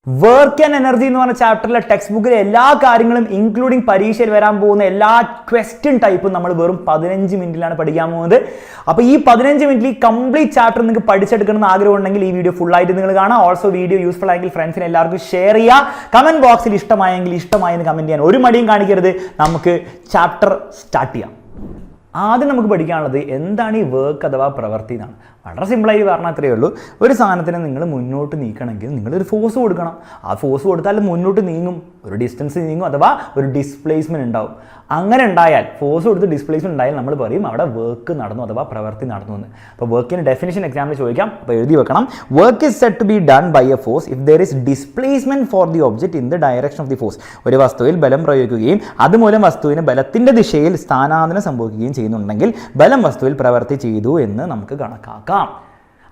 Work and energy എന്ന് പറഞ്ഞ ചാപ്റ്ററിലെ text ബുക്കിലെ എല്ലാ കാര്യങ്ങളും ഇൻക്ലൂഡിങ് പരീക്ഷയിൽ വരാൻ പോകുന്ന എല്ലാ ക്വസ്റ്റ്യൻ ടൈപ്പും നമ്മൾ വെറും 15 മിനിറ്റിലാണ് പഠിക്കാൻ പോകുന്നത്. അപ്പോൾ ഈ 15 മിനിറ്റിൽ ഈ കംപ്ലീറ്റ് ചാപ്റ്റർ നിങ്ങൾക്ക് പഠിച്ചെടുക്കണം എന്ന് ആഗ്രഹം ഉണ്ടെങ്കിൽ ഈ വീഡിയോ ഫുൾ ആയിട്ട് നിങ്ങൾ കാണാം. ഓൾസോ വീഡിയോ യൂസ്ഫുൾ ആയെങ്കിൽ ഫ്രണ്ട്സിന് എല്ലാവർക്കും ഷെയർ ചെയ്യുക. കമന്റ് ബോക്സിൽ ഇഷ്ടമായെങ്കിൽ ഇഷ്ടമായെന്ന് കമന്റ് ചെയ്യാൻ ഒരു മടിയും കാണിക്കരുത്. നമുക്ക് ചാപ്റ്റർ സ്റ്റാർട്ട് ചെയ്യാം. ആദ്യം നമുക്ക് പഠിക്കാനുള്ളത് എന്താണ് ഈ വർക്ക് അഥവാ പ്രവൃത്തി എന്നാണ്. വളരെ സിമ്പിളായി പറഞ്ഞാൽ അത്രയേ ഉള്ളൂ. ഒരു സാധനത്തിന് നിങ്ങൾ മുന്നോട്ട് നീക്കണമെങ്കിൽ നിങ്ങളൊരു ഫോഴ്സ് കൊടുക്കണം. ആ ഫോഴ്സ് കൊടുത്താൽ മുന്നോട്ട് നീങ്ങും, ഒരു ഡിസ്റ്റൻസ് നീങ്ങും, അഥവാ ഒരു ഡിസ്പ്ലേസ്മെൻറ്റ് ഉണ്ടാവും. അങ്ങനെ ഉണ്ടായാൽ ഫോഴ്സ് കൊടുത്ത് ഡിസ്പ്ലേസ്മെൻറ്റ് ഉണ്ടായാൽ നമ്മൾ പറയും അവിടെ വർക്ക് നടന്നു അഥവാ പ്രവൃത്തി നടന്നു എന്ന്. അപ്പോൾ വർക്കിൻ്റെ ഡെഫിനിഷൻ എക്സാമിൽ ചോദിക്കാം. അപ്പോൾ എഴുതി വെക്കണം. Work is set to be done by a force if there is displacement for the object in the direction of the force. ഒരു വസ്തുവിൽ ബലം പ്രയോഗിക്കുകയും അതുമൂലം വസ്തുവിന് ബലത്തിൻ്റെ ദിശയിൽ സ്ഥാനാന്തരം സംഭവിക്കുകയും ചെയ്യുന്നുണ്ടെങ്കിൽ ബലം വസ്തുവിൽ പ്രവൃത്തി ചെയ്തു എന്ന് നമുക്ക് കണക്കാക്കാം.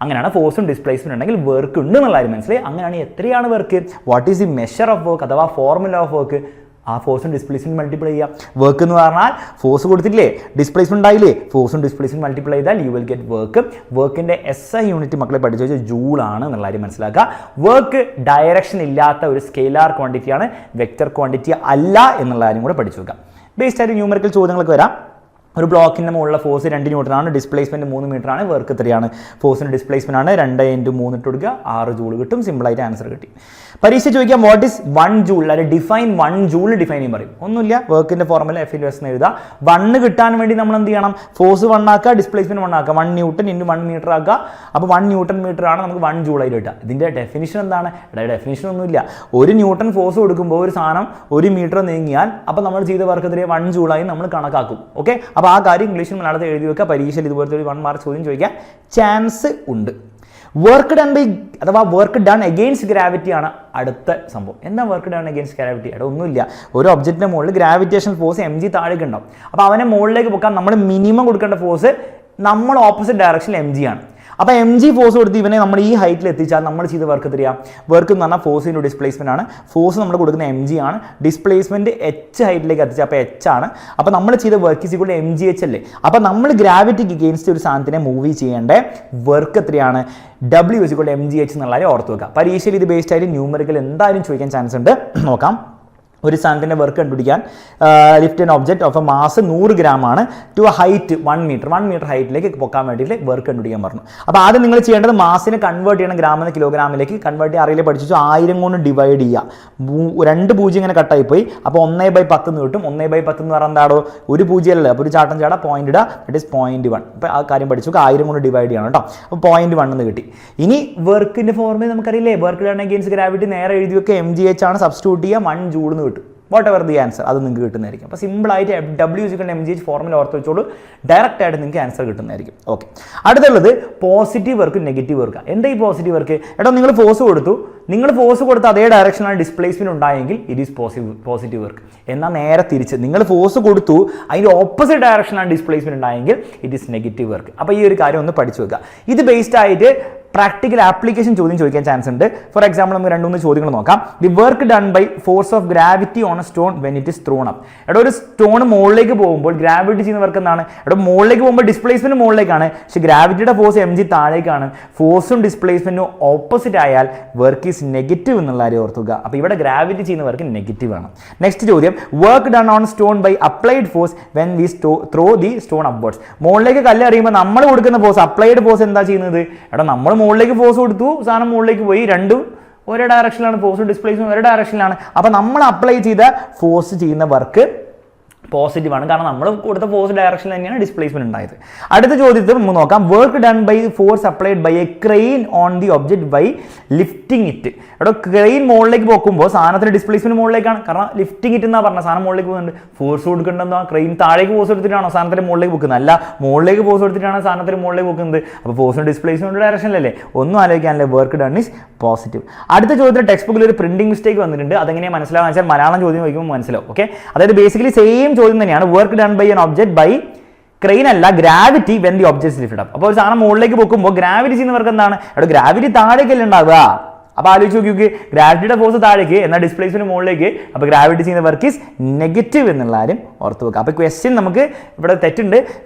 അങ്ങനെയാണ് ഫോഴ്സും ഡിസ്പ്ലേസ്മെന്റ് ഉണ്ടെങ്കിൽ വർക്ക് ഉണ്ട് എന്നുള്ള കാര്യം മനസ്സിലായി. അങ്ങനെയാണ് എത്രയാണ് work, what is the measure of work അഥവാ ഫോർമുല ഓഫ് വർക്ക്. ആ ഫോഴ്സും ഡിസ്പ്ലേസ്മെന്റ് മൾട്ടിപ്ലൈ ചെയ്യുക. വർക്ക് എന്ന് പറഞ്ഞാൽ ഫോഴ്സ് കൊടുത്തില്ലേ, ഡിസ്പ്ലേസ്മെന്റ് ഉണ്ടായില്ലേ, ഫോഴ്സും ഡിസ്പ്ലേസ്മെന്റ് മൾട്ടിപ്ലൈ ചെയ്താൽ യു വിൽ ഗെറ്റ് വർക്ക്. വർക്കിന്റെ SI യൂണിറ്റ് മക്കളെ പഠിച്ചു വെച്ചാൽ ജൂൾ ആണ് എന്നുള്ള കാര്യം മനസ്സിലാക്കുക. വർക്ക് ഡയറക്ഷൻ ഇല്ലാത്ത ഒരു സ്കെയിലാർ ക്വാണ്ടിറ്റിയാണ്, വെക്റ്റർ ക്വാണ്ടിറ്റി അല്ല എന്നുള്ള കാര്യം കൂടെ പഠിച്ചു വെക്കാം. ബേസ്ഡ് ആയിട്ട് ന്യൂമറിക്കൽ ചോദ്യങ്ങളൊക്കെ വരാം. ഒരു ബ്ലോക്കിൻ്റെ മുകളിലെ ഫോഴ്സ് 2 ന്യൂട്ടനാണ്, ഡിസ്പ്ലേസ്മെൻറ്റ് 3 മീറ്ററാണ്, വർക്ക് 3 ഫോഴ്സിൻ്റെ ഡിസ്പ്ലേസ്മെൻ്റ് ആണ്. 2 × 3 ഇട്ട് കൊടുക്കുക, 6 ജൂൾ കിട്ടും. സിമ്പിളായിട്ട് ആൻസർ കിട്ടി. പരീക്ഷ ചോദിക്കാം വാട്ട് ഈസ് 1 ജൂൾ, അല്ലെങ്കിൽ ഡിഫൈൻ 1 ജൂൾ ഡിഫൈൻ ചെയ്യും പറയും. ഒന്നുമില്ല, വർക്കിൻ്റെ ഫോർമുല F/S എന്ന് എഴുതുക. 1 കിട്ടാൻ വേണ്ടി നമ്മൾ എന്ത് ചെയ്യണം, ഫോഴ്സ് 1 ആക്കുക, ഡിസ്പ്ലേസ്മെൻറ്റ് 1 ആക്കുക, 1 ന്യൂട്ടൺ × 1 മീറ്റർ ആക്കുക. അപ്പോൾ 1 ന്യൂട്ടൺ മീറ്റർ ആണ് നമുക്ക് 1 ജൂളായിട്ട് കിട്ടുക. ഇതിൻ്റെ ഡെഫിനിഷൻ എന്താണ്? ഡെഫിനിഷൻ ഒന്നുമില്ല. 1 ന്യൂട്ടൺ ഫോഴ്സ് കൊടുക്കുമ്പോൾ ഒരു സാധനം 1 മീറ്റർ നീങ്ങിയാൽ അപ്പോൾ നമ്മൾ ചെയ്ത വർക്ക് 1 ജൂളായി നമ്മൾ കണക്കാക്കും. ഓക്കെ, അപ്പോൾ ആ കാര്യം ഇംഗ്ലീഷിൽ മലയാളത്തിൽ എഴുതി വെക്കുക. പരീക്ഷയിൽ ഇതുപോലത്തെ ഒരു 1 മാർക്ക് ചോദ്യം ചോദിക്കാൻ ചാൻസ് ഉണ്ട്. വർക്ക് ഡൺ ബൈ അഥവാ വർക്ക് ഡൺ അഗെയിൻസ്റ്റ് ഗ്രാവിറ്റി ആണ് അടുത്ത സംഭവം. എന്താ വർക്ക് ഡൺ അഗെയിൻസ്റ്റ് ഗ്രാവിറ്റി? അവിടെ ഒന്നുമില്ല. ഒരു ഒബ്ജക്റ്റിന്റെ മുകളിൽ ഗ്രാവിറ്റേഷൻ ഫോഴ്സ് mg താഴേക്ക് ഉണ്ടാവും. അപ്പോൾ അവനെ മുകളിലേക്ക് പോക്കാൻ നമ്മൾ മിനിമം കൊടുക്കേണ്ട ഫോഴ്സ് നമ്മൾ ഓപ്പോസിറ്റ് ഡയറക്ഷനിൽ mg ആണ്. അപ്പോൾ mg ഫോഴ്സ് കൊടുത്ത് ഇവനെ നമ്മൾ ഈ ഹൈറ്റിൽ എത്തിച്ചാൽ നമ്മൾ ചെയ്ത വർക്ക് എത്രയാ? വർക്ക് എന്ന് പറഞ്ഞാൽ ഫോഴ്സിൻ്റെ ഡിസ്പ്ലേസ്മെന്റ് ആണ്. ഫോഴ്സ് നമ്മൾ കൊടുക്കുന്ന mg ആണ്. ഡിസ്പ്ലേസ്മെന്റ് h ഹൈറ്റിലേക്ക് എത്തിച്ചാൽ അപ്പോൾ h ആണ്. അപ്പോൾ നമ്മൾ ചെയ്ത work is equal to mgh അല്ലേ. അപ്പോൾ നമ്മൾ ഗ്രാവിറ്റിക്ക് അഗെയിൻസ്റ്റ് ഒരു സാധനത്തിനെ മൂവ് ചെയ്യേണ്ട വർക്ക് എത്രയാണ്? W is equal to mgh എന്നുള്ളത് ഓർത്ത് വെക്കുക. പരീക്ഷയിൽ ഇത് ബേസ്ഡ് ആയിട്ട് ന്യൂമറിക്കൽ എന്തായാലും ചോദിക്കാൻ ചാൻസ് ഉണ്ട്. നോക്കാം. ഒരു സാധനത്തിൻ്റെ വർക്ക് കണ്ടുപിടിക്കാൻ lift an object of A mass 100 gram ആണ് ടു എ ഹൈറ്റ് 1 മീറ്റർ ഹൈറ്റിലേക്ക് പൊക്കാൻ വേണ്ടിയിട്ട് വർക്ക് കണ്ടുപിടിക്കാൻ പറഞ്ഞു. അപ്പോൾ ആദ്യം നിങ്ങൾ ചെയ്യേണ്ടത് മാസിനെ കൺവേർട്ട് ചെയ്യണം ഗ്രാമിൽ കിലോഗ്രാമിലേക്ക്. കൺവേർട്ട് ചെയ്യാൻ അറിയില്ല, പഠിച്ചു. 1000 കൊണ്ട് ഡിവൈഡ് ചെയ്യുക. 2 പൂജ്യം ഇങ്ങനെ കട്ടായി പോയി. അപ്പോൾ 1/10 എന്ന് കിട്ടും. 1/10 എന്ന് പറഞ്ഞാൽ എന്താണോ, ഒരു പൂജ്യം അല്ലേ, അപ്പോൾ ഒരു ചാട്ടം ചാടാ പോയിന്റ് ഇടുക, ദറ്റ് ഈസ് 0.1. അപ്പോൾ ആ കാര്യം പഠിച്ചു. 1000 കൊണ്ട് ഡിവൈഡ് ചെയ്യണം കേട്ടോ. അപ്പോൾ 0.1 എന്ന് കിട്ടി. ഇനി വർക്കിൻ്റെ ഫോർമുല നമുക്കറിയില്ലേ, വർക്ക് ഡൺ അഗെയിൻസ്റ്റ് ഗ്രാവിറ്റി നേരെ എഴുതി വെക്കുക, mgh ആണ്, സബ്സ്റ്റിറ്റ്യൂട്ട് ചെയ്യുക, 1 ജൂൾ എന്ന് കിട്ടും. വാട്ട് എവർ ദി ആൻസർ അത് നിങ്ങൾക്ക് കിട്ടുന്നതായിരിക്കും. അപ്പോൾ സിമ്പിളായിട്ട് W = mgh ഫോർമുല ഓർത്ത് വെച്ചോളൂ, ഡയറക്റ്റ് ആയിട്ട് നിങ്ങൾക്ക് ആൻസർ കിട്ടുന്നതായിരിക്കും. ഓക്കെ, അടുത്തുള്ളത് പോസിറ്റീവ് വർക്ക് നെഗറ്റീവ് വർക്ക്. എന്താ ഈ പോസിറ്റീവ് വർക്ക്? എടോ, നിങ്ങൾ ഫോഴ്സ് കൊടുത്തു, നിങ്ങൾ ഫോഴ്സ് കൊടുത്ത അതേ ഡയറക്ഷനാണ് ഡിസ്പ്ലേസ്മെന്റ് ഉണ്ടായെങ്കിൽ ഇറ്റ് ഈസ് പോസിറ്റീവ് വർക്ക്. എന്നാൽ നേരെ തിരിച്ച് നിങ്ങൾ ഫോഴ്സ് കൊടുത്തു, അതിൻ്റെ ഓപ്പോസിറ്റ് ഡയറക്ഷനാണ് ഡിസ്പ്ലേസ്മെന്റ് ഉണ്ടായെങ്കിൽ ഇറ്റ് ഈസ് നെഗറ്റീവ് വർക്ക്. അപ്പോൾ ഈ ഒരു കാര്യം ഒന്ന് പഠിച്ചു വെക്കുക. ഇത് ബേസ്ഡ് ആയിട്ട് പ്രാക്ടിക്കൽ ആപ്ലിക്കേഷൻ ചോദ്യം ചോദിക്കാൻ ചാൻസ് ഉണ്ട്. ഫോർ എക്സാമ്പിൾ നമുക്ക് 2-3 ചോദ്യങ്ങൾ നോക്കാം. The work done by force of gravity on a stone when it is thrown up. എടോ, ഒരു സ്റ്റോൺ മുകളിലേക്ക് പോകുമ്പോൾ ഗ്രാവിറ്റി ചെയ്യുന്ന വർക്ക് എന്താണ്? എടോ, മുകളിലേക്ക് പോകുമ്പോൾ ഡിസ്പ്ലേസ്മെന്റ് മുകളിലേക്കാണ്, പക്ഷേ ഗ്രാവിറ്റിയുടെ ഫോഴ്സ് mg താഴേക്കാണ്. ഫോഴ്സും ഡിസ്പ്ലേസ്മെന്റും ഓപ്പോസിറ്റ് ആയാൽ വർക്ക് ഈസ് നെഗറ്റീവ് എന്നുള്ള കാര്യം ഓർത്തുക. അപ്പോൾ ഇവിടെ ഗ്രാവിറ്റി ചെയ്യുന്ന വർക്ക് നെഗറ്റീവ് ആണ്. നെക്സ്റ്റ് ചോദ്യം, work done on stone by applied force when we throw the stone upwards. മുകളിലേക്ക് കല്ല് എറിയുമ്പോൾ നമ്മൾ കൊടുക്കുന്ന ഫോഴ്സ്, അപ്ലൈഡ് ഫോഴ്സ് എന്താ ചെയ്യുന്നത്? എടോ, നമ്മൾ മുകളിലേക്ക് ഫോഴ്സ് കൊടുത്തു, സാധനം മുകളിലേക്ക് പോയി, രണ്ടും ഒരേ ഡയറക്ഷനിലാണ്, ഫോഴ്സും ഡിസ്പ്ലേസ്മെന്റ് ഒരേ ഡയറക്ഷനിലാണ്. അപ്പോൾ നമ്മൾ അപ്ലൈ ചെയ്ത ഫോഴ്സ് ചെയ്യുന്ന വർക്ക് പോസിറ്റീവ് ആണ്, കാരണം നമ്മൾ കൊടുത്ത ഫോഴ്സ് ഡയറക്ഷനിൽ തന്നെയാണ് ഡിസ്പ്ലേസ്മെന്റ് ഉണ്ടായത്. അടുത്ത ചോദ്യത്തിൽ നമുക്ക് നോക്കാം. Work done by force applied by a crane on the object by lifting it. അവിടെ ക്രെയിൻ മുകളിലേക്ക് പോക്കുമ്പോൾ സാധനത്തിന് ഡിസ്പ്ലേസ്മെന്റ് മുകളിലേക്കാണ്, കാരണം ലിഫ്റ്റിംഗ് ഇറ്റ് എന്നാ പറഞ്ഞത്. സാധനം മുകളിലേക്ക് പോകുന്നുണ്ട്, ഫോഴ്സ് കൊടുക്കേണ്ടതാ ക്രെയിൻ താഴേക്ക് ഫോഴ്സ് എടുത്തിട്ടാണോ സാധനത്തിന് മുകളിലേക്ക് പോകുന്നത്? അല്ല, മുകളിലേക്ക് ഫോഴ്സ് എടുത്തിട്ടാണ് സാധനത്തിന് മുകളിലേക്ക് പോകുന്നത്. അപ്പോൾ ഫോഴ്സും ഡിസ്പ്ലേസ്മെന്റ് ഡയറക്ഷനിലല്ലേ, ഒന്നും ആലോചിക്കാനല്ലേ. Work done is positive. അടുത്ത ചോദ്യത്തിൽ ടെക്സ്റ്റ് ബുക്കിൽ ഒരു പ്രിന്റിംഗ് മിസ്റ്റേക്ക് വന്നിട്ടുണ്ട്. അതെങ്ങനെയാണ് മനസ്സിലാവുക വെച്ചാൽ മലയാളം ചോദ്യം ചോദിക്കുമ്പോൾ മനസ്സിലാവും. ഓക്കെ, അതായത് ബേസിക്കലി സെയിം ചോദ്യം തന്നെയാണ്. Work done by an object by crane അല്ല, gravity when the object lifted up. അപ്പോൾ ഒരു സാധനം മുകളിലേക്ക് പോകുമ്പോൾ ഗ്രാവിറ്റി ചെയ്യുന്ന വർക്ക് എന്താണ്? അവിടെ ഗ്രാവിറ്റി താഴേക്കല്ലേ ഉണ്ടാവുക, അപ്പോൾ ആലോചിച്ച് നോക്കി, ഗ്രാവിറ്റിയുടെ ഫോഴ്സ് താഴേക്ക് എന്നാൽ ഡിസ്പ്ലേസ്മെന്റ് മുകളിലേക്ക്, അപ്പോൾ ഗ്രാവിറ്റി ചെയ്യുന്ന വർക്ക് ഈസ് നെഗറ്റീവ് എന്നുള്ള കാര്യം ഓർത്ത് വെക്കുക. അപ്പോൾ ക്വസ്റ്റ്യൻ നമുക്ക് ഇവിടെ തെറ്റുണ്ട്.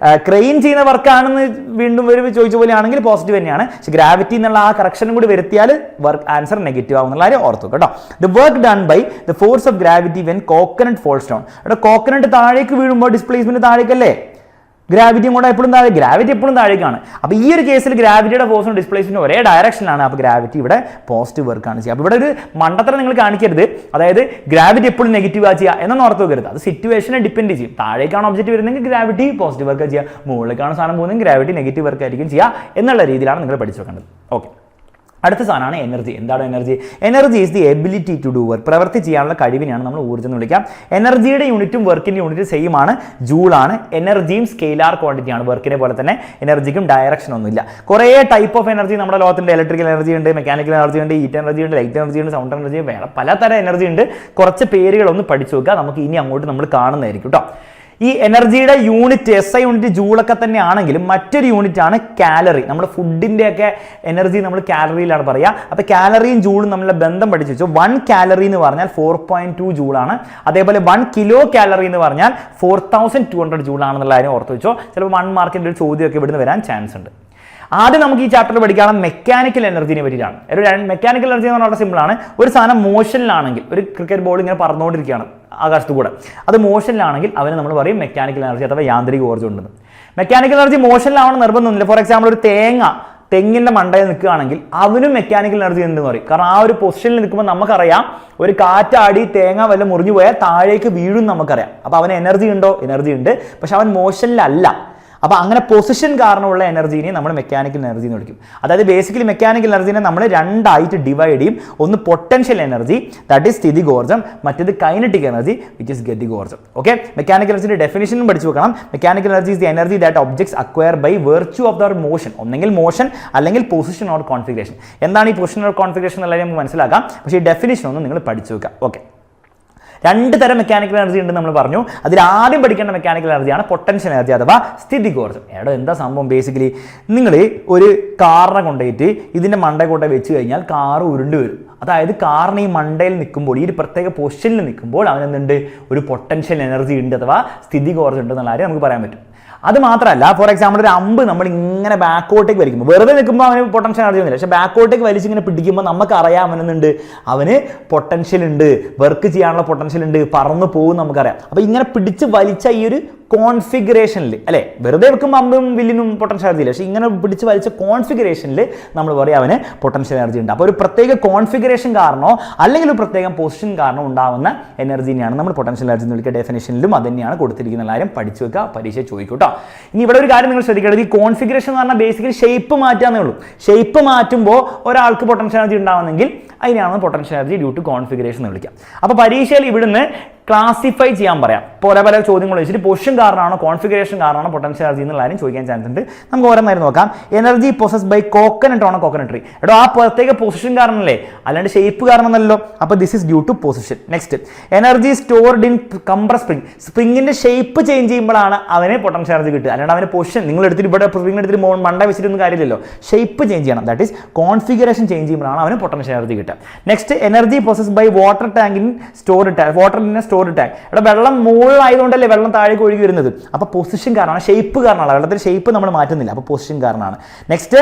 ക്രെയിൻ ചെയ്യുന്ന വർക്കാണെന്ന് വീണ്ടും ഒരു ചോദിച്ച പോലെയാണെങ്കിൽ പോസിറ്റീവ് തന്നെയാണ്. പക്ഷേ ഗ്രാവിറ്റി എന്നുള്ള ആ കറക്ഷനും കൂടി വരുത്തിയാൽ വർക്ക് ആൻസർ നെഗറ്റീവ് ആവുന്നുള്ള കാര്യം ഓർത്ത് വെക്കുക കേട്ടോ. The work done by the force of gravity when coconut falls down. ഇവിടെ കോക്കനട്ട് താഴേക്ക് വീഴുമ്പോൾ ഡിസ്പ്ലേസ്മെന്റ് താഴേക്കല്ലേ, ഗ്രാവിറ്റിയും കൂടെ എപ്പോഴും താഴെ, ഗ്രാവിറ്റി എപ്പോഴും താഴേക്കാണ്. അപ്പോൾ ഈ ഒരു കേസിൽ ഗ്രാവിറ്റിയുടെ ഫോഴ്സും ഡിസ്പ്ലേസ്മെന്റും ഒരേ ഡയറക്ഷനിലാണ്. അപ്പോൾ ഗ്രാവിറ്റി ഇവിടെ പോസിറ്റീവ് വർക്കാണ് ചെയ്യുക. അപ്പോൾ ഇവിടെ ഒരു മണ്ടത്തരം നിങ്ങൾ കാണിക്കരുത്, അതായത് ഗ്രാവിറ്റി എപ്പോഴും നെഗറ്റീവ് ആ ചെയ്യുക എന്നൊന്നും ഓർത്ത് വെക്കരുത്. അത് സിറ്റുവേഷനെ ഡിപ്പെൻഡ് ചെയ്യും. താഴേക്കാണ് ഒബ്ജക്റ്റ് വരുന്നതെങ്കിൽ ഗ്രാവിറ്റി പോസിറ്റീവ് വർക്ക് ചെയ്യുക, മുകളിലേക്കാണ് സാധനം പോകുന്നതെങ്കിൽ ഗ്രാവിറ്റി നെഗറ്റീവ് വർക്ക് ആയിരിക്കും ചെയ്യുക എന്നുള്ള രീതിയിലാണ് നിങ്ങൾ പഠിച്ചു വെക്കേണ്ടത്. ഓക്കെ, അടുത്ത സാധനമാണ് എനർജി. എന്താണ് energy? Energy is the ability to do work. പ്രവൃത്തി ചെയ്യാനുള്ള കഴിവിനെയാണ് നമ്മൾ ഊർജ്ജം എന്ന് വിളിക്കാം. എനർജിയുടെ യൂണിറ്റും വർക്കിന്റെ യൂണിറ്റും സെയിം ആണ്, ജൂളാണ്. എനർജിയും സ്കെയിലാർ ക്വാണ്ടിറ്റി ആണ്, വർക്കിനെ പോലെ തന്നെ എനർജിക്കും ഡയറക്ഷൻ ഒന്നുമില്ല. കുറേ ടൈപ്പ് ഓഫ് എനർജി നമ്മുടെ ലോകത്തിന്റെ ഇലക്ട്രിക്കൽ എനർജി ഉണ്ട്, മെക്കാനിക്കൽ എനർജി ഉണ്ട്, ഹീറ്റ് എനർജി ഉണ്ട്, ലൈറ്റ് എനർജി ഉണ്ട്, സൗണ്ട് എനർജി, വേറെ പലതരം എനർജി ഉണ്ട്. കുറച്ച് പേരുകളൊന്ന് പഠിച്ചു വെക്കുക, നമുക്ക് ഇനി അങ്ങോട്ട് നമ്മൾ കാണുന്നതായിരിക്കും കേട്ടോ. ഈ എനർജിയുടെ യൂണിറ്റ് SI യൂണിറ്റ് ജൂളൊക്കെ തന്നെ ആണെങ്കിലും മറ്റൊരു യൂണിറ്റ് ആണ് കാലറി. നമ്മുടെ ഫുഡിന്റെ ഒക്കെ എനർജി നമ്മൾ കാലറിയിലാണ് പറയുക. അപ്പോൾ കാലറിയും ജൂളും തമ്മിലുള്ള ബന്ധം പഠിച്ചു വെച്ചു. 1 കാലറി എന്ന് പറഞ്ഞാൽ 4.2 ജൂളാണ്. അതേപോലെ 1 കിലോ കാലറി എന്ന് പറഞ്ഞാൽ 4200 ജൂളാണെന്നുള്ള കാര്യം ഓർത്ത് വെച്ചോ. ചിലപ്പോൾ 1 മാർക്കിന്റെ ഒരു ചോദ്യമൊക്കെ ഇവിടുന്ന് വരാൻ ചാൻസ് ഉണ്ട്. ആദ്യം നമുക്ക് ഈ ചാപ്റ്ററിൽ പഠിക്കണം മെക്കാനിക്കൽ എനർജിനെ പറ്റിയിട്ടാണ്. മെക്കാനിക്കൽ എനർജി എന്ന് പറഞ്ഞാൽ വളരെ സിമ്പിളാണ്. ഒരു സാധനം മോഷനിലാണെങ്കിൽ, ഒരു ക്രിക്കറ്റ് ബോൾ ഇങ്ങനെ പറന്നുകൊണ്ടിരിക്കുകയാണ് ആകാശത്ത് കൂടെ, അത് മോഷനിലാണെങ്കിൽ അവന് നമ്മൾ പറയും മെക്കാനിക്കൽ എനർജി അഥവാ യാന്ത്രിക ഊർജ്ജം ഉണ്ടെന്ന്. മെക്കാനിക്കൽ എനർജി മോഷനിലാവണം നിർബന്ധമൊന്നുമില്ല. ഫോർ എക്സാമ്പിൾ ഒരു തെങ്ങിന്റെ മണ്ടയിൽ നിൽക്കുകയാണെങ്കിൽ അവനും മെക്കാനിക്കൽ എനർജി എന്ന് പറയും. കാരണം ആ ഒരു പൊസിഷനിൽ നിൽക്കുമ്പോൾ നമുക്കറിയാം ഒരു കാറ്റാടി തേങ്ങ വല്ല മുറിഞ്ഞു പോയാൽ താഴേക്ക് വീഴും നമുക്കറിയാം. അപ്പോൾ അവന് എനർജി ഉണ്ടോ? എനർജി ഉണ്ട്, പക്ഷെ അവൻ മോഷനിലല്ല. അപ്പോൾ അങ്ങനെ പൊസിഷൻ കാരണമുള്ള എനർജീനെ നമ്മൾ മെക്കാനിക്കൽ എനർജി എന്ന് വിളിക്കും. അതായത് ബേസിക്കലി മെക്കാനിക്കൽ എനർജീനെ നമ്മൾ രണ്ടായിട്ട് ഡിവൈഡ് ചെയ്യും. ഒന്ന് പൊട്ടൻഷ്യൽ എനർജി, ദാറ്റ് ഈസ് സ്ഥിതികോർജ്ജം, മറ്റേത് കൈനറ്റിക് എനർജി, വിച്ച് ഇസ് ഗതികോർജ്ജം. ഓക്കെ, മെക്കാനിക്കൽ എനർജിയുടെ ഡെഫിനിഷനും പഠിച്ചു വെക്കണം. Mechanical energy is the energy that objects acquire by virtue of their motion. ഒന്നെങ്കിൽ മോഷൻ അല്ലെങ്കിൽ പൊസിഷൻ ഓർ കോൺഫിഗറേഷൻ. എന്താണ് ഈ പൊസിഷൻ ഓർ കോൺഫിഗറേഷൻ എന്നുള്ളത് നമുക്ക് മനസ്സിലാക്കാം, പക്ഷേ ഈ ഡെഫിനിഷൻ ഒന്ന് നിങ്ങൾ പഠിച്ചു വെക്കാം. ഓക്കെ, രണ്ട് തരം മെക്കാനിക്കൽ എനർജി ഉണ്ട് നമ്മൾ പറഞ്ഞു. അതിൽ ആദ്യം പഠിക്കേണ്ട മെക്കാനിക്കൽ എനർജിയാണ് പൊട്ടൻഷ്യൽ എനർജി അഥവാ സ്ഥിതികോർജ്ജം. എന്താ സംഭവം? ബേസിക്കലി നിങ്ങൾ ഒരു കാറിനെ കൊണ്ടുപോയിട്ട് ഇതിൻ്റെ മണ്ടയിൽ കൊണ്ടുപോയി വെച്ച് കഴിഞ്ഞാൽ കാറ് ഉരുണ്ട് വരും. അതായത് കാറിന് ഈ മണ്ടയിൽ നിൽക്കുമ്പോൾ, ഈ ഒരു പ്രത്യേക പൊസിഷനിൽ നിൽക്കുമ്പോൾ അവനെന്തുണ്ട്? ഒരു പൊട്ടൻഷ്യൽ എനർജി ഉണ്ട് അഥവാ സ്ഥിതികോർജ്ജം ഉണ്ട് എന്നുള്ള കാര്യം നമുക്ക് പറയാൻ പറ്റും. അത് മാത്രമല്ല, ഫോർ എക്സാമ്പിൾ ഒരു അമ്പ് നമ്മൾ ഇങ്ങനെ ബാക്കോട്ടേക്ക് വലിക്കുമ്പോൾ, വെറുതെ നിൽക്കുമ്പോൾ അവന് പൊട്ടൻഷ്യൽ എനർജി ഒന്നുമില്ല, പക്ഷേ ബാക്കോട്ടേക്ക് വലിച്ച് ഇങ്ങനെ പിടിക്കുമ്പോൾ നമുക്കറിയാം അവനെന്നുണ്ട്, അവന് പൊട്ടൻഷ്യൽ ഉണ്ട്, വർക്ക് ചെയ്യാനുള്ള പൊട്ടൻഷ്യൽ ഉണ്ട്, പറന്ന് പോകും നമുക്കറിയാം. അപ്പോൾ ഇങ്ങനെ പിടിച്ച് വലിച്ച ഈ ഒരു കോൺഫിഗറേഷനിൽ, അല്ലേ, വെറുതെ വെക്കുമ്പോൾ അമ്പും വില്ലിനും പൊട്ടൻഷ്യൽ എനർജി ഇല്ല, പക്ഷേ ഇങ്ങനെ പിടിച്ച് വലിച്ച കോൺഫിഗറേഷനിൽ നമ്മൾ പറയും അവന് പൊട്ടൻഷ്യൽ എനർജി ഉണ്ട്. അപ്പോൾ ഒരു പ്രത്യേക കോൺഫിഗറേഷൻ കാരണമോ അല്ലെങ്കിൽ ഒരു പ്രത്യേക പൊസിഷൻ കാരണം ഉണ്ടാവുന്ന എനർജിനെയാണ് നമ്മൾ പൊട്ടൻഷ്യൽ എനർജി എന്ന് വിളിക്കുക. ഡെഫിനേഷനിലും അത് തന്നെയാണ് കൊടുത്തിരിക്കുന്ന കാര്യം പഠിച്ചു വെക്കുക, പരീക്ഷ ചോദിക്കും കേട്ടോ. ഇനി ഇവിടെ ഒരു കാര്യം നിങ്ങൾ ശ്രദ്ധിക്കേണ്ടത്, ഈ കോൺഫിഗറേഷൻ എന്ന് പറഞ്ഞാൽ ബേസിക്കലി ഷേപ്പ് മാറ്റാന്നേ ഉള്ളൂ. ഷേപ്പ് മാറ്റുമ്പോൾ ഒരാൾക്ക് പൊട്ടൻഷ്യൽ എനർജി ഉണ്ടാവുന്നെങ്കിൽ അതിനാണ് potential energy due to configuration എന്ന് വിളിക്കാം. അപ്പോൾ പരീക്ഷയിൽ ഇവിടുന്ന് ക്ലാസിഫൈ ചെയ്യാൻ പറയാം. പല ചോദ്യങ്ങൾ വെച്ചിട്ട് പൊസിഷൻ കാരണമാണോ കോൺഫിഗറേഷൻ കാരണമാണോ പൊട്ടൻഷ്യൽ എനർജി എന്നുള്ള കാര്യം ചോദിക്കാൻ ചാൻസ് ഉണ്ട്. നമുക്ക് ഓരോന്നായിരുന്നു നോക്കാം. എനർജി പൊസസ് ബൈ കോക്കനട്ട് ആണോ കോക്കനട്ട് ട്രീ? എടോ, ആ പ്രത്യേക പൊസിഷൻ കാരണമല്ലേ, അല്ലാണ്ട് ഷേപ്പ് കാരണമല്ലോ. അപ്പോൾ this is due to position. Next, energy stored in compress spring. സ്പ്രിങ്ങിന്റെ ഷേപ്പ് ചേഞ്ച് ചെയ്യുമ്പോഴാണ് അവന് പൊട്ടൻഷ്യൽ എനർജി കിട്ടുക, അല്ലാണ്ട് അവന് പൊസിഷൻ നിങ്ങൾ എടുത്തിട്ട് ഇവിടെ സ്പ്രിംഗ് എടുത്തിട്ട് മണ്ട വെച്ചിട്ടൊന്നും കാര്യമില്ലല്ലോ. ഷേപ്പ് ചേഞ്ച് ചെയ്യണം, ദാറ്റ് ഈസ് കോൺഫിഗറേഷൻ ചേഞ്ച് ചെയ്യുമ്പോഴാണ് അവന് പൊട്ടൻഷ്യൽ എനർജി കിട്ടുക. Next, energy possess by water ടാങ്കിൻ stored tank. Water in stored tank. ഇവിടെ വെള്ളം മുകളിലായതുകൊണ്ടല്ലേ വെള്ളം താഴേക്ക് ഒഴുകി വരുന്നത്. അപ്പോൾ പൊസിഷൻ കാരണമാണ്, ഷേപ്പ് കാരണമാണ്. വെള്ളത്തിന്റെ ഷേപ്പ് നമ്മൾ മാറ്റുന്നില്ല, അപ്പോൾ പൊസിഷൻ കാരണമാണ്. Next,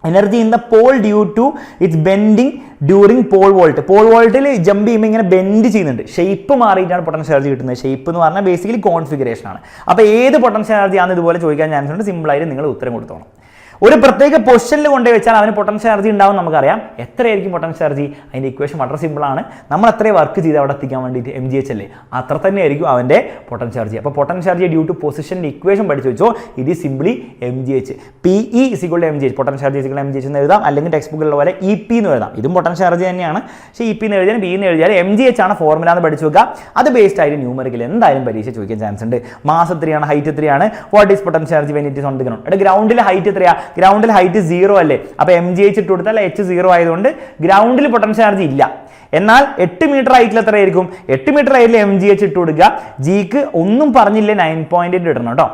energy in the pole due to its bending during pole vault. Pole വോൾട്ടിൽ ജമ്പ് ചെയ്യുമ്പോൾ ഇങ്ങനെ ബെൻഡ് ചെയ്യുന്നുണ്ട്, ഷേപ്പ് മാറിയിട്ടാണ് പൊട്ടൻഷ്യൽ എനർജി കിട്ടുന്നത്. ഷേപ്പ് എന്ന് പറഞ്ഞാൽ ബേസിക്കലി കോൺഫിഗറേഷൻ ആണ്. അപ്പോൾ ഏത് പൊട്ടൻഷ്യൽ എനർജി ആണെന്ന് ഇതുപോലെ ചോദിക്കാൻ ചാൻസ് ഉണ്ട്. സിമ്പിളായിട്ട് നിങ്ങൾ ഉത്തരം കൊടുത്തോണം. ഒരു പ്രത്യേക പൊസിഷനിൽ കൊണ്ടുപോയി വെച്ചാൽ അവന് പൊട്ടൻഷ്യൽ എനർജി ഉണ്ടാവും നമുക്കറിയാം. എത്രയായിരിക്കും പൊട്ടൻഷ്യൽ എനർജി? അതിൻ്റെ ഇക്വേഷൻ വളരെ സിമ്പിളാണ്. നമ്മൾ എത്രയും വർക്ക് ചെയ്ത് അവിടെ എത്തിക്കാൻ വേണ്ടിയിട്ട് mgh അല്ലേ, അത്ര തന്നെ ആയിരിക്കും അവൻ്റെ പൊട്ടൻഷ്യൽ എനർജി. അപ്പോൾ പൊട്ടൻഷ്യൽ എനർജി ഡ്യൂ ടു പൊസിഷൻ്റെ ഇക്വേഷൻ പഠിച്ചു വെച്ചോ. ഇത് simply mgh. PE = mgh, potential energy = mgh എന്ന് എഴുതാം. അല്ലെങ്കിൽ ടെക്സ്റ്റ് ബുക്കിലുള്ള പോലെ EP എന്ന് എഴുതാം. ഇതും പൊട്ടൻഷ്യൽ എനർജി തന്നെയാണ്, പക്ഷേ EP എന്ന് എഴുതിയാൽ B എന്ന് എഴുതിയാൽ mgh ആണ് ഫോർമുല എന്ന് പഠിച്ചു വെക്കുക. അത് ബേസ്ഡ് ആയിട്ട് ന്യൂമറിക്കൽ എന്തായാലും പരീക്ഷ ചോദിക്കാൻ ചാൻസ് ഉണ്ട്. മാസ് എത്രയാണ്, ഹൈറ്റ് എത്രയാണ്, what is potential energy when it is on the ground. ഗ്രൗണ്ടിലെ ഹൈറ്റ് എത്രയാണ്? ഗ്രൗണ്ടിൽ ഹൈറ്റ് 0 അല്ലേ, അപ്പോൾ mgh ഇട്ട് കൊടുത്താൽ h 0 ആയതുകൊണ്ട് ഗ്രൗണ്ടിൽ പൊട്ടൻഷ്യൽ എനർജി ഇല്ല. എന്നാൽ 8 മീറ്റർ ഹൈറ്റിൽ എത്രയായിരിക്കും? 8 മീറ്റർ ഹൈറ്റിൽ mgh ഇട്ട് കൊടുക്കുക. ജിക്ക് ഒന്നും പറഞ്ഞില്ലേ 9.8 ഇടണം കേട്ടോ.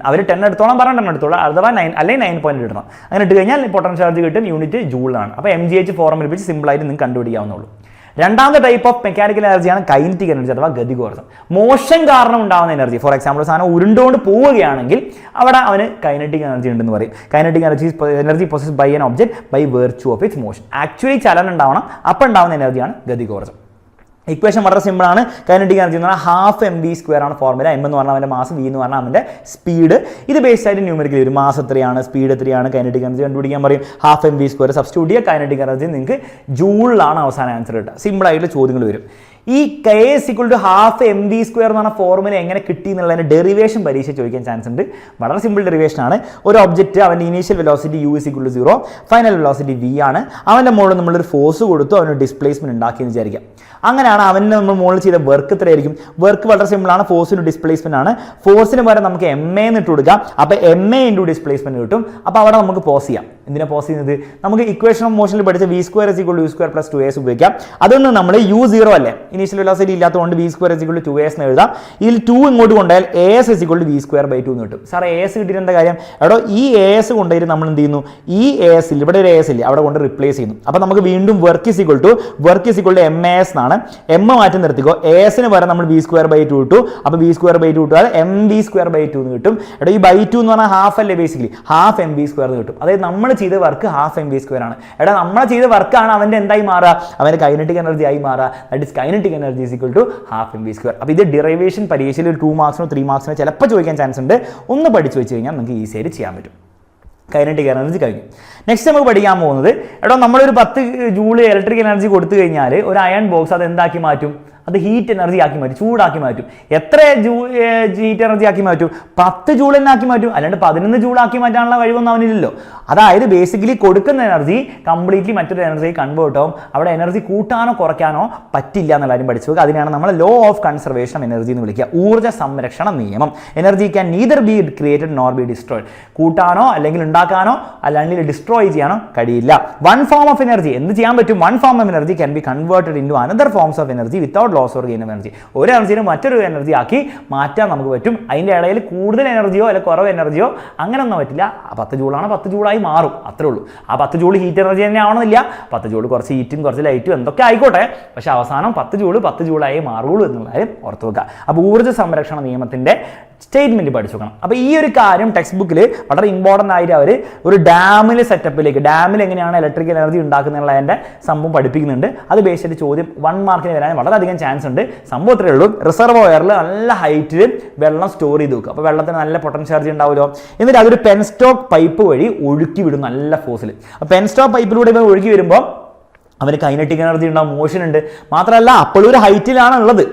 അവർ 10 എടുത്തോളം പറഞ്ഞാൽ 10 എടുത്തോളാം, അഥവാ 9 അല്ലെങ്കിൽ 9 പോയിന്റ് ഇടണം. അങ്ങനെ ഇട്ട് കഴിഞ്ഞാൽ പൊട്ടൻഷ്യൽ ചാർജ് കിട്ടും, യൂണിറ്റ് ജൂളാണ്. അപ്പോൾ MgH ഫോർമുല ഉപയോഗിച്ച് സിമ്പിളായിട്ട് നിങ്ങൾക്ക് കണ്ടുപിടിക്കാവുന്നുള്ളൂ. രണ്ടാമത്തെ ടൈപ്പ് ഓഫ് മെക്കാനിക്കൽ എനർജിയാണ് കൈനറ്റിക് എനർജി അഥവാ ഗതികോർജ്ജം. മോഷൻ കാരണം ഉണ്ടാകുന്ന എനർജി, ഫോർ എക്സാമ്പിൾ സാധനം ഉരുണ്ടുകൊണ്ട് പോവുകയാണെങ്കിൽ അവിടെ അവന് കൈനറ്റിക് എനർജി ഉണ്ടെന്ന് പറയും. Kinetic energy possessed by an object by virtue of its motion. Actually ചലനം ഉണ്ടാവണം, അപ്പം ഉണ്ടാകുന്ന എനർജിയാണ് ഗതികോർജ്ജം. ഇക്വേഷൻ വളരെ സിമ്പിളാണ്. കൈനറ്റിക് എനർജി എന്ന് പറഞ്ഞാൽ ഹാഫ് mv² ആണ് ഫോർമുല. m എന്ന് പറഞ്ഞാൽ അവൻ്റെ മാസ്, v എന്ന് പറഞ്ഞാൽ അവൻ്റെ സ്പീഡ്. ഇത് ബേസ്ഡ് ആയിട്ട് ന്യൂമറിക്കലി വരും. മാസ് എത്രയാണ്, സ്പീഡ് എത്രയാണ്, കൈനറ്റിക് എനർജി കണ്ടുപിടിക്കാൻ പറയും. ഹാഫ് mv² സബ്സ്റ്റിറ്റ്യൂട്ട് ചെയ്യുക, കൈനറ്റിക് എനർജി നിങ്ങൾക്ക് ജൂളിലാണ് അവസാനം ആൻസർ കിട്ടുക. സിമ്പിളായിട്ടുള്ള ചോദ്യങ്ങൾ വരും. ഈ k = ഹാഫ് mv² എന്ന് പറഞ്ഞ ഫോർമുല എങ്ങനെ കിട്ടി എന്നുള്ളതിന് ഡെറിവേഷൻ പരീക്ഷ ചോദിക്കാൻ ചാൻസ് ഉണ്ട്. വളരെ സിമ്പിൾ ഡെറിവേഷൻ ആണ്. ഒരു ഒബ്ജക്റ്റ് അവൻ്റെ initial velocity u = 0, final velocity v ആണ്. അവൻ്റെ മുകളിൽ നമ്മളൊരു ഫോഴ്സ് കൊടുത്തു, അവന് ഡിസ്പ്ലേസ്മെന്റ് ഉണ്ടാക്കിയെന്ന് വിചാരിക്കാം. അങ്ങനെയാണ് അവന് നമ്മൾ മുകളിൽ ചെയ്ത വർക്ക് എത്രയായിരിക്കും? വർക്ക് വളരെ സിമ്പിളാണ്, ഫോഴ്സിന് ഡിസ്പ്ലേസ്മെന്റ് ആണ്. ഫോഴ്സിന് പകരം നമുക്ക് MA എന്ന് ഇട്ട് കൊടുക്കാം. അപ്പോൾ MA × ഡിസ്പ്ലേസ്മെന്റ് കിട്ടും. അപ്പോൾ അവിടെ നമുക്ക് പോസ് ചെയ്യാം. എന്തിനാ പോസ് ചെയ്യുന്നത്? നമുക്ക് ഇക്വേഷൻ ഓഫ് മോഷനിൽ പഠിച്ച v² = u² + 2as ഉപയോഗിക്കാം. അതൊന്ന് നമ്മൾ u0 അല്ലേ, ഇനീഷ്യൽ വെലോസിറ്റി ഇല്ലാത്തതുകൊണ്ട് v² = 2as എന്ന് എഴുതാം. ഇതിൽ 2 ഇങ്ങോട്ട് കൊണ്ടുപോയാൽ as = v²/2 എന്ന് കിട്ടും. സാർ as കിട്ടിയിട്ട് എന്താ കാര്യം? എടോ ഈ as കൊണ്ടുപോയിട്ട് നമ്മൾ എന്ത് ചെയ്യുന്നു? ഈ as ഇല്ല, ഇവിടെ ഒരു as ഇല്ല, അവിടെ കൊണ്ട് റിപ്ലേസ് ചെയ്യുന്നു. അപ്പോൾ നമുക്ക് വീണ്ടും വർക്ക് = MAS എന്നാണ്. m മാറ്റി നിർത്തിക്കോ, as ന് പകരം നമ്മൾ v²/2 ഇട്ടു. അപ്പോൾ v²/2 ഇട്ടാൽ mv²/2 എന്ന് കിട്ടും. എടോ ഈ /2 എന്ന് പറഞ്ഞാൽ ഹാഫ് അല്ലേ, ബേസിക്കലി ഹാഫ് mv² എന്ന് കിട്ടും. അതായത് നമ്മൾ ചെയ്ത വർക്ക് ഹാഫ് mv² ആണ്. എടാ നമ്മൾ ചെയ്ത വർക്കാണ് അവൻ്റെ എന്തായി മാറുക? അവൻ്റെ കൈനറ്റിക് എനർജി ആയി മാറുക. That is kinetic energy = half mv². അപ്പോൾ ഇത് ഡെറിവേഷൻ പരീക്ഷയിൽ ഒരു 2 മാർക്സിനോ 3 മാർക്സിനോ ചിലപ്പോൾ ചോദിക്കാൻ ചാൻസ് ഉണ്ട്. ഒന്ന് പഠിച്ചു വെച്ച് കഴിഞ്ഞാൽ നമുക്ക് ഈസി ആയിട്ട് ചെയ്യാൻ പറ്റും. കൈനറ്റിക് എനർജി കഴിഞ്ഞു. നെക്സ്റ്റ് നമുക്ക് പഠിക്കാൻ പോകുന്നത്, എടോ നമ്മളൊരു 10 ജൂൾ ഇലക്ട്രിക് എനർജി കൊടുത്തു കഴിഞ്ഞാൽ ഒരു അയൺ ബോക്സ് അത് എന്താക്കി മാറ്റും? അത് ഹീറ്റ് എനർജി ആക്കി മാറ്റും, ചൂടാക്കി മാറ്റും. എത്ര ഹീറ്റ് എനർജി ആക്കി മാറ്റും? 10 ജൂൾ തന്നെ ആക്കി മാറ്റും. അല്ലാണ്ട് 11 ജൂൾ ആക്കി മാറ്റാനുള്ള കഴിവൊന്നും അവനില്ലല്ലോ. അതായത് ബേസിക്കലി കൊടുക്കുന്ന എനർജി കംപ്ലീറ്റ്ലി മറ്റൊരു എനർജി കൺവേർട്ട് ആവും. അവിടെ എനർജി കൂട്ടാനോ കുറയ്ക്കാനോ പറ്റില്ല എന്നുള്ള കാര്യം പഠിച്ചു വെക്കുക. അതിനാണ് നമ്മൾ law of conservation of energy എന്ന് വിളിക്കുക, ഊർജ്ജ സംരക്ഷണ നിയമം. Energy can neither be created nor be destroyed. കൂട്ടാനോ അല്ലെങ്കിൽ ഉണ്ടാക്കാനോ അല്ലെങ്കിൽ ഡിസ്ട്രോയ് ചെയ്യാനോ കഴിയില്ല. വൺ ഫോം ഓഫ് എനർജി എന്ത് ചെയ്യാൻ പറ്റും? One form of energy can be converted into another forms of energy without loss or gain of energy. ഒരു എനർജിനെ മറ്റൊരു എനർജി ആക്കി മാറ്റാൻ നമുക്ക് പറ്റും. അതിൻ്റെ ഇടയിൽ കൂടുതൽ എനർജിയോ അല്ലെങ്കിൽ കുറവ് എനർജിയോ അങ്ങനെയൊന്നും പറ്റില്ല. 10 ജൂളാണ് 10 ജൂളായി മാറും, അത്രേ ഉള്ളൂ. ആ 10 ജൂൾ ഹീറ്റ് എനർജി തന്നെ ആവണമെന്നില്ല. 10 ജൂൾ കുറച്ച് ഹീറ്റും കുറച്ച് ലൈറ്റും എന്തൊക്കെ ആയിക്കോട്ടെ, പക്ഷേ അവസാനം 10 ജൂളായി മാറുള്ളൂ എന്നുള്ള കാര്യം ഓർത്ത് വെക്കുക. അപ്പോൾ ഊർജ്ജ സംരക്ഷണ നിയമത്തിൻ്റെ സ്റ്റേറ്റ്മെന്റ് പഠിച്ചു വെക്കണം. അപ്പോൾ ഈ ഒരു കാര്യം ടെക്സ്റ്റ് ബുക്കിൽ വളരെ ഇമ്പോർട്ടൻ്റ് ആയിട്ട് അവർ ഒരു ഡാമിലെ സെറ്റപ്പിലേക്ക്, ഡാമിൽ എങ്ങനെയാണ് ഇലക്ട്രിക്കൽ എനർജി ഉണ്ടാക്കുന്നതിൻ്റെ സംഭവം പഠിപ്പിക്കുന്നുണ്ട്. അത് ബേസ് ചെയ്ത് ചോദ്യം 1 മാർക്കിന് വരാൻ വളരെയധികം ചാൻസ് ഉണ്ട്. സംഭവം ഇത്രയേ ഉള്ളൂ, റിസർവോയറിൽ നല്ല ഹൈറ്റിൽ വെള്ളം സ്റ്റോർ ചെയ്ത് വെക്കുക. അപ്പോൾ വെള്ളത്തിന് നല്ല പൊട്ടൻഷ്യൽ ചാർജ് ഉണ്ടാവുമല്ലോ. എന്നിട്ട് അതൊരു പെൻസ്റ്റോക്ക് പൈപ്പ് വഴി ഒഴുക്കി വിടും നല്ല ഫോഴ്സിൽ. അപ്പോൾ പെൻസ്റ്റോക്ക് പൈപ്പിലൂടെ ഇപ്പോൾ ഒഴുകി വരുമ്പോൾ അവന് കൈനറ്റിക് എനർജി ഉണ്ടാവും, മോഷൻ ഉണ്ട്. മാത്രമല്ല അപ്പോഴും ഒരു ഹൈറ്റിലാണ് ഉള്ളത്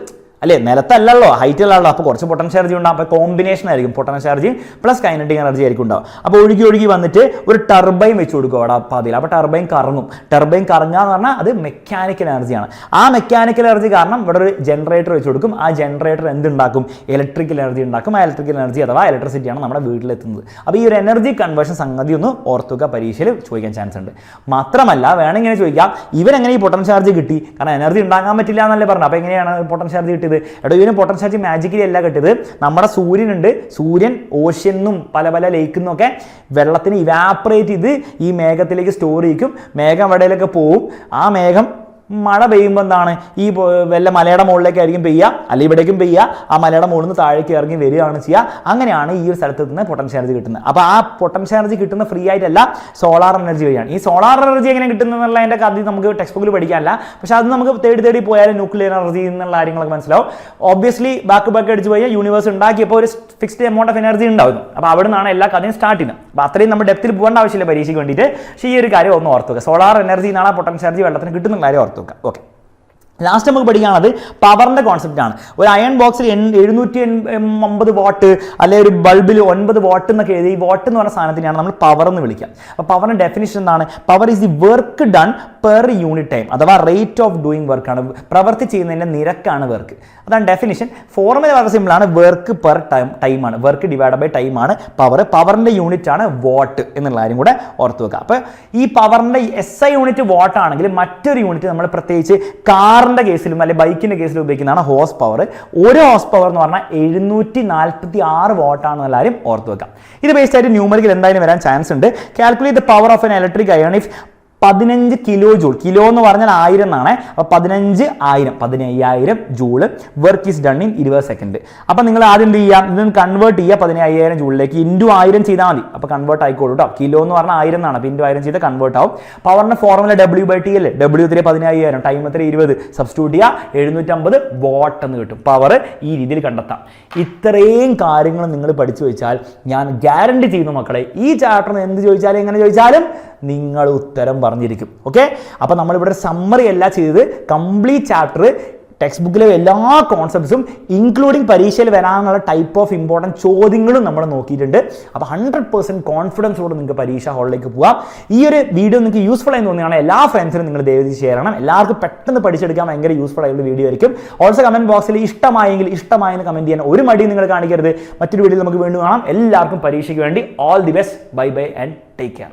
അല്ലേ, നിലത്തല്ലല്ലോ, ഹൈറ്റിലാണല്ലോ. അപ്പോൾ കുറച്ച് പൊട്ടൻഷ്യൽ എനർജി ഉണ്ടാവും. അപ്പോൾ കോമ്പിനേഷൻ ആയിരിക്കും, potential energy plus kinetic energy ആയിരിക്കും ഉണ്ടാവും. അപ്പോൾ ഒഴുകി വന്നിട്ട് ഒരു ടർബൈൻ വെച്ച് കൊടുക്കും അവിടെ പാതിയിൽ. അപ്പോൾ ടർബൈൻ കറങ്ങും. ടർബൈൻ കറങ്ങുക എന്ന് പറഞ്ഞാൽ അത് മെക്കാനിക്കൽ എനർജിയാണ്. ആ മെക്കാനിക്കൽ എനർജി കാരണം ഇവിടെ ഒരു ജനറേറ്റർ വെച്ച് കൊടുക്കും. ആ ജനറേറ്റർ എന്തുണ്ടാക്കും? ഇലക്ട്രിക്കൽ എനർജി ഉണ്ടാക്കും. ആ ഇലക്ട്രിക്കൽ എനർജി അഥവാ ഇലക്ട്രിസിറ്റിയാണ് നമ്മുടെ വീട്ടിലെത്തുന്നത്. അപ്പോൾ ഈ ഒരു എനർജി കൺവേർഷൻ സംഗതി ഒന്ന് ഓർത്തുക, പരീക്ഷയിൽ ചോദിക്കാൻ ചാൻസ് ഉണ്ട്. മാത്രമല്ല വേണമെങ്കിൽ ചോദിക്കാം, ഇവരെങ്ങനെ ഈ പൊട്ടൻഷ്യൽ ചാർജ് കിട്ടി? കാരണം എനർജി ഉണ്ടാക്കാൻ പറ്റില്ല എന്നല്ലേ പറഞ്ഞു. അപ്പോൾ എങ്ങനെയാണ് പൊട്ടൻഷ്യൽ ചാർജ് കിട്ടിയത്? എടോ ഇതിന് പൊട്ടൻഷ്യൽ ചാർജ് മാജിക്കലി അല്ല കിട്ടിയത്. നമ്മുടെ സൂര്യനുണ്ട്, സൂര്യൻ ഓഷ്യനും പല ലേക്കിൽ നിന്നൊക്കെ വെള്ളത്തിന് ഇവാപ്പറേറ്റ് ചെയ്ത് ഈ മേഘത്തിലേക്ക് സ്റ്റോർ ചെയ്യിക്കും. മേഘം എവിടെയൊക്കെ പോവും. ആ മേഘം മഴ പെയ്യുമ്പോൾ എന്താണ്, ഈ വല്ല മലയുടെ മുകളിലേക്കായിരിക്കും പെയ്യുക, അല്ലെങ്കിൽ ഇവിടേക്കും പെയ്യുക. ആ മലയുടെ മുകളിൽ നിന്ന് താഴേക്ക് ഇറങ്ങി വരികയാണ് ചെയ്യുക. അങ്ങനെയാണ് ഈ ഒരു സ്ഥലത്ത് നിന്ന് പൊട്ടൻഷ്യൽ എനർജി കിട്ടുന്നത്. അപ്പോൾ ആ പൊട്ടൻഷ്യൽ എനർജി കിട്ടുന്ന ഫ്രീ ആയിട്ടല്ല, സോളാർ എനർജി വഴിയാണ്. ഈ സോളാർ എനർജി എങ്ങനെ കിട്ടുന്നതെന്നുള്ള അതിൻ്റെ കഥ നമുക്ക് ടെക്സ്റ്റ് ബുക്കിൽ പഠിക്കാനല്ല. പക്ഷേ അത് നമുക്ക് തേടി പോയാലും ന്യൂക്ലിയർ എനർജി എന്നുള്ള കാര്യങ്ങളൊക്കെ മനസ്സിലാവും. ഒബ്വിയസ്ലി ബാക്ക് അടിച്ച് പോയാൽ യൂണിവേഴ്സ് ഉണ്ടാക്കിയപ്പോൾ ഒരു ഫിക്സ്ഡ് എമൗണ്ട് ഓഫ് എനർജി ഉണ്ടാകുന്നു. അപ്പോൾ അവിടെ നിന്നാണ് എല്ലാ കഥയും സ്റ്റാർട്ട് ചെയ്യുന്നത്. അപ്പോൾ അത്രയും നമ്മൾ ഡെപ്തിൽ പോകേണ്ട ആവശ്യമില്ല പരീക്ഷയ്ക്ക് വേണ്ടിയിട്ട്. പക്ഷേ ഈ ഒരു കാര്യം ഒന്ന് ഓർത്ത് വെക്കുക. സോളാർ എനർജി എന്നാണ് പൊട്ടൻഷ്യൽ എനർജി വെള്ളത്തിന് കിട്ടുന്ന കാര്യം ഓർത്ത് വെക്കുക. ഓക്കെ, ലാസ്റ്റ് നമുക്ക് പഠിക്കാനുള്ളത് പവറിൻ്റെ കോൺസെപ്റ്റ് ആണ്. ഒരു അയൺ ബോക്സിൽ 750 വാട്ട് അല്ലെങ്കിൽ ഒരു ബൾബിൽ 9 വാട്ട് എന്നൊക്കെ എഴുതി. ഈ വാട്ട് എന്ന് പറഞ്ഞ സാധനത്തിനാണ് നമ്മൾ പവർ എന്ന് വിളിക്കുക. അപ്പോൾ പവറിൻ്റെ ഡെഫിനിഷൻ എന്താണ്? Power is the work done per unit time അഥവാ റേറ്റ് ഓഫ് ഡൂയിങ് വർക്കാണ്. പ്രവൃത്തി ചെയ്യുന്നതിൻ്റെ നിരക്കാണ് വർക്ക്. അതാണ് ഡെഫിനിഷൻ. ഫോർമുല വളരെ സിമ്പിളാണ്, വർക്ക് പെർ ടൈമാണ്, വർക്ക് ഡിവൈഡ് ബൈ ടൈമാണ് പവർ. പവറിൻ്റെ യൂണിറ്റ് ആണ് വാട്ട് എന്നുള്ള കാര്യം കൂടെ ഓർത്ത് വെക്കുക. അപ്പോൾ ഈ പവറിൻ്റെ SI യൂണിറ്റ് വാട്ട് ആണെങ്കിൽ മറ്റൊരു യൂണിറ്റ് നമ്മൾ പ്രത്യേകിച്ച് കാർ കാറിൻ്റെ കേസിലും അല്ലെങ്കിൽ ബൈക്കിൻ്റെ കേസിലും ഉപയോഗിക്കുന്നതാണ് ഹോഴ്സ് പവർ. ഒരു ഹോഴ്സ് പവർ എന്ന് പറഞ്ഞാൽ 746 വാട്ടാണെന്നുള്ള കാര്യം ഓർത്ത് വെക്കാം. ഇത് ബേസ്ഡ് ആയിട്ട് ന്യൂമറിക്കൽ എന്തായാലും വരാൻ ചാൻസ് ഉണ്ട്. Calculate the power of N electric iron if 15 kilo joule. Kilo എന്ന് പറഞ്ഞാൽ 1000 എന്നാണ്. അപ്പോൾ 15,000 joule work is done in 20 second. അപ്പോൾ നിങ്ങൾ ആദ്യം എന്ത് ചെയ്യാം, ഇതൊന്ന് കൺവേർട്ട് ചെയ്യുക 15,000 ജൂളിലേക്ക് ഇൻറ്റു 1000 ചെയ്താൽ മതി. അപ്പോൾ കൺവേർട്ട് ആയിക്കോളൂ കേട്ടോ. കിലോ എന്ന് പറഞ്ഞാൽ 1000 എന്നാണ്. അപ്പോൾ ഇൻറ്റു 1000 ചെയ്ത് കൺവേർട്ട് ആവും. പവറിൻ്റെ ഫോർമുല W/T അല്ലേ. W3 15,000, ടൈം എത്ര 20, സബ്സ്റ്റിറ്റ്യൂട്ട് ചെയ്യുക 750 വാട്ട് എന്ന് കിട്ടും. പവർ ഈ രീതിയിൽ കണ്ടെത്താം. ഇത്രയും കാര്യങ്ങൾ നിങ്ങൾ പഠിച്ചു വെച്ചാൽ ഞാൻ ഗ്യാരണ്ടി ചെയ്യുന്നു മക്കളെ, ഈ ചാപ്റ്ററിന് എന്ത് ചോദിച്ചാലും എങ്ങനെ ചോദിച്ചാലും നിങ്ങൾ ഉത്തരം പറഞ്ഞിരിക്കും. ഓക്കെ, അപ്പോൾ നമ്മളിവിടെ സമ്മറി അല്ല ചെയ്തത്, കംപ്ലീറ്റ് ചാപ്റ്റർ ടെക്സ്റ്റ് ബുക്കിലെ എല്ലാ കോൺസെപ്റ്റ്സും ഇൻക്ലൂഡിങ് പരീക്ഷയിൽ വരാനുള്ള ടൈപ്പ് ഓഫ് ഇമ്പോർട്ടൻറ്റ് ചോദ്യങ്ങളും നമ്മൾ നോക്കിയിട്ടുണ്ട്. അപ്പോൾ 100% കോൺഫിഡൻസോട് നിങ്ങൾക്ക് പരീക്ഷ ഹാളിലേക്ക് പോകാം. ഈ ഒരു വീഡിയോ നിങ്ങൾക്ക് യൂസ്ഫുൾ ആയി തോന്നുകയാണ് എല്ലാ ഫ്രണ്ട്സിനും നിങ്ങൾ ദയവ് ഷെയർ ചെയ്യണം. എല്ലാവർക്കും പെട്ടെന്ന് പഠിച്ചെടുക്കാൻ ഭയങ്കര യൂസ്ഫുൾ ആയിട്ടുള്ള വീഡിയോ ആയിരിക്കും. ഓൾസോ കമന്റ് ബോക്സിൽ ഇഷ്ടമായെന്ന് കമന്റ് ചെയ്യാൻ ഒരു മടിയും നിങ്ങൾ കാണിക്കരുത്. മറ്റൊരു വീഡിയോയിൽ നമുക്ക് വീണ്ടും കാണാം. എല്ലാവർക്കും പരീക്ഷയ്ക്ക് വേണ്ടി all the best. Bye bye and take care.